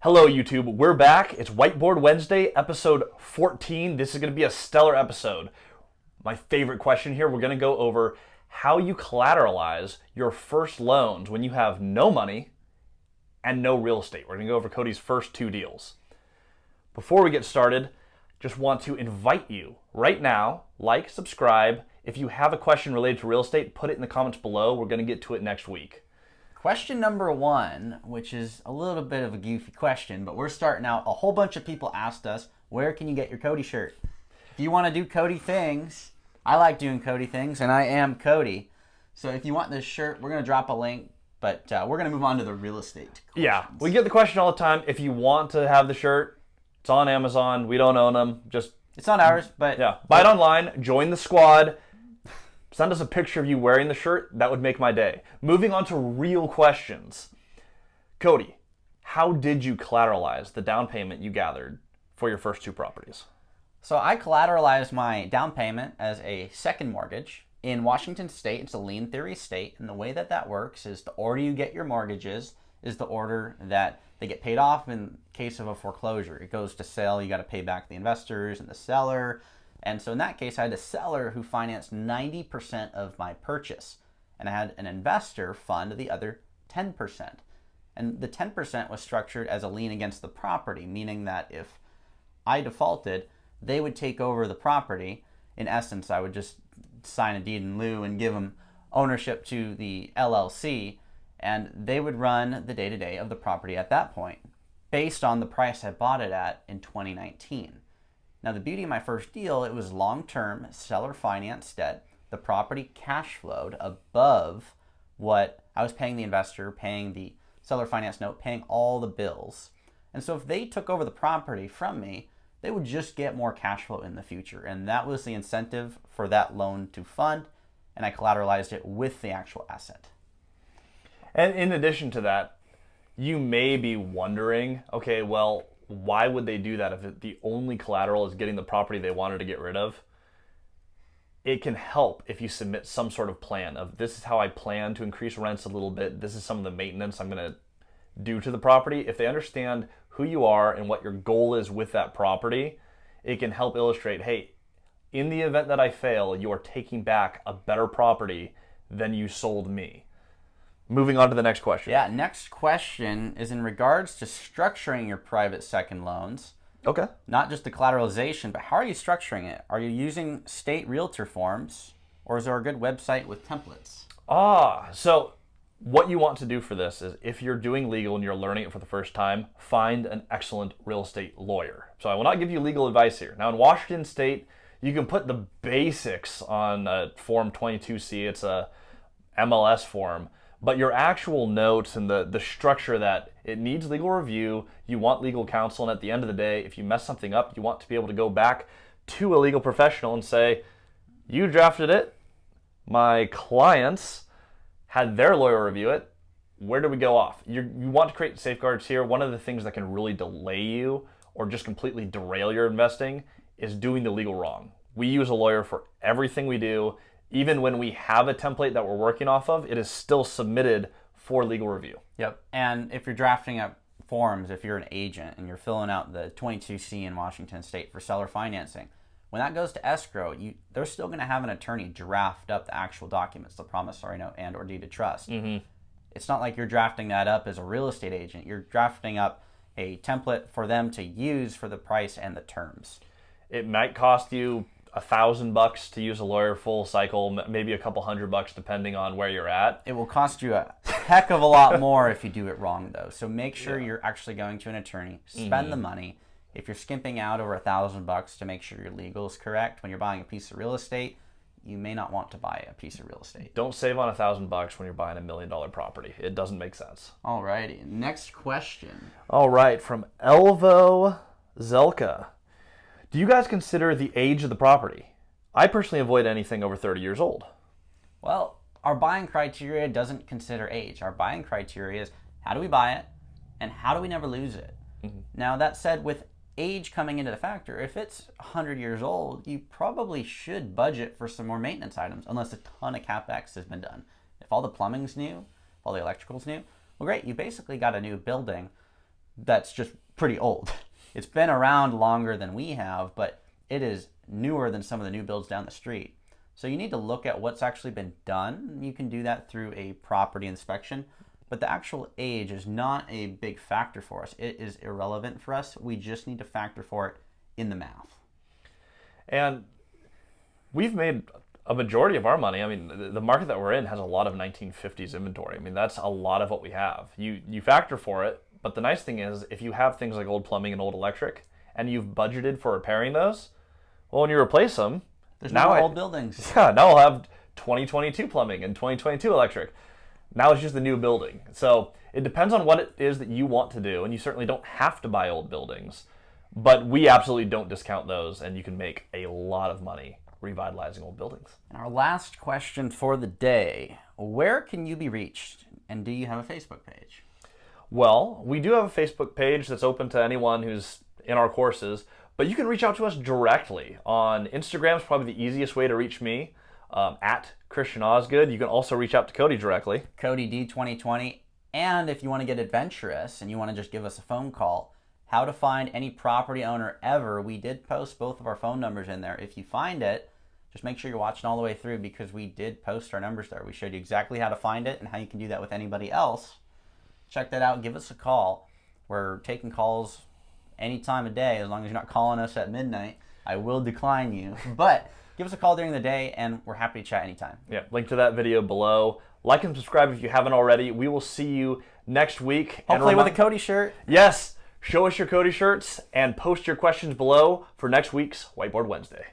Hello, YouTube. We're back. It's Whiteboard Wednesday, episode 14. This is going to be a stellar episode. My favorite question here, we're going to go over how you collateralize your first loans when you have no money and no real estate. We're going to go over Kodi's first two deals. Before we get started, just want to invite you right now, like, subscribe. If you have a question related to real estate, put it in the comments below. We're going to get to it next week. Question number one, which is a little bit of a goofy question, but we're starting out. A whole bunch of people asked us, where can you get your Kodi shirt? If you want to do Kodi things, I like doing Kodi things, and I am Kodi. So if you want this shirt, we're going to drop a link, but we're going to move on to the real estate questions. Yeah, we get the question all the time. If you want to have the shirt, it's on Amazon. We don't own them. It's not ours, but yeah, buy it online, join the squad. Send us a picture of you wearing the shirt. That would make my day. Moving on to real questions. Kodi, how did you collateralize the down payment you gathered for your first two properties? So I collateralized my down payment as a second mortgage. In Washington State, it's a lien theory state, and the way that works is the order you get your mortgages is the order that they get paid off in case of a foreclosure. It goes to sale, you got to pay back the investors and the seller. And so in that case, I had a seller who financed 90% of my purchase, and I had an investor fund the other 10%. And the 10% was structured as a lien against the property, meaning that if I defaulted, they would take over the property. In essence, I would just sign a deed in lieu and give them ownership to the LLC, and they would run the day-to-day of the property at that point, based on the price I bought it at in 2019. Now, the beauty of my first deal, it was long-term seller finance debt. The property cash flowed above what I was paying the investor, paying the seller finance note, paying all the bills. And so if they took over the property from me, they would just get more cash flow in the future. And that was the incentive for that loan to fund, and I collateralized it with the actual asset. And in addition to that, you may be wondering, okay, well, why would they do that if the only collateral is getting the property they wanted to get rid of? It can help if you submit some sort of plan of, this is how I plan to increase rents a little bit. This is some of the maintenance I'm going to do to the property. If they understand who you are and what your goal is with that property, it can help illustrate, hey, in the event that I fail, you are taking back a better property than you sold me. Moving on to the next question. Yeah, next question is in regards to structuring your private second loans. Okay. Not just the collateralization, but how are you structuring it? Are you using state realtor forms, or is there a good website with templates? So what you want to do for this is, if you're doing legal and you're learning it for the first time, find an excellent real estate lawyer. So I will not give you legal advice here. Now in Washington State, you can put the basics on Form 22C. It's a MLS form. But your actual notes and the structure, that it needs legal review, you want legal counsel, and at the end of the day, if you mess something up, you want to be able to go back to a legal professional and say, you drafted it, my clients had their lawyer review it, where do we go off? You want to create safeguards here. One of the things that can really delay you or just completely derail your investing is doing the legal wrong. We use a lawyer for everything we do. Even when we have a template that we're working off of, it is still submitted for legal review. Yep. And if you're drafting up forms, if you're an agent and you're filling out the 22C in Washington State for seller financing, when that goes to escrow, they're still going to have an attorney draft up the actual documents, the promissory note and or deed of trust. Mm-hmm. It's not like you're drafting that up as a real estate agent. You're drafting up a template for them to use for the price and the terms. It might cost you $1,000 to use a lawyer full cycle, maybe a couple $100 depending on where you're at. It will cost you a heck of a lot more if you do it wrong, though. So make sure you're actually going to an attorney, spend the money. If you're skimping out over $1,000 to make sure your legal is correct when you're buying a piece of real estate, you may not want to buy a piece of real estate. Don't save on $1,000 when you're buying $1 million property. It doesn't make sense. Alrighty, next question. All right, from Elvo Zelka. Do you guys consider the age of the property? I personally avoid anything over 30 years old. Well, our buying criteria doesn't consider age. Our buying criteria is, how do we buy it and how do we never lose it? Mm-hmm. Now, that said, with age coming into the factor, if it's 100 years old, you probably should budget for some more maintenance items, unless a ton of CapEx has been done. If all the plumbing's new, if all the electrical's new, well, great, you basically got a new building. that's just pretty old. It's been around longer than we have, but it is newer than some of the new builds down the street. So you need to look at what's actually been done. You can do that through a property inspection, but the actual age is not a big factor for us. It is irrelevant for us. We just need to factor for it in the math. And we've made a majority of our money. I mean, the market that we're in has a lot of 1950s inventory. I mean, that's a lot of what we have. You factor for it, but the nice thing is if you have things like old plumbing and old electric and you've budgeted for repairing those, well, when you replace them, there's no old buildings. Yeah, now we'll have 2022 plumbing and 2022 electric. Now it's just the new building. So it depends on what it is that you want to do, and you certainly don't have to buy old buildings, but we absolutely don't discount those, and you can make a lot of money revitalizing old buildings. And our last question for the day, where can you be reached, and do you have a Facebook page? Well, we do have a Facebook page that's open to anyone who's in our courses, but you can reach out to us directly. On Instagram is probably the easiest way to reach me, at Christian Osgood. You can also reach out to Kodi directly. Kodi D2020. And if you want to get adventurous and you want to just give us a phone call, how to find any property owner ever, we did post both of our phone numbers in there. If you find it, just make sure you're watching all the way through because we did post our numbers there. We showed you exactly how to find it and how you can do that with anybody else. Check that out. Give us a call. We're taking calls any time of day as long as you're not calling us at midnight. I will decline you. But give us a call during the day and we're happy to chat anytime. Yeah, link to that video below. Like and subscribe if you haven't already. We will see you next week. Hopefully with a Kodi shirt. Yes. Show us your Kodi shirts and post your questions below for next week's Whiteboard Wednesday.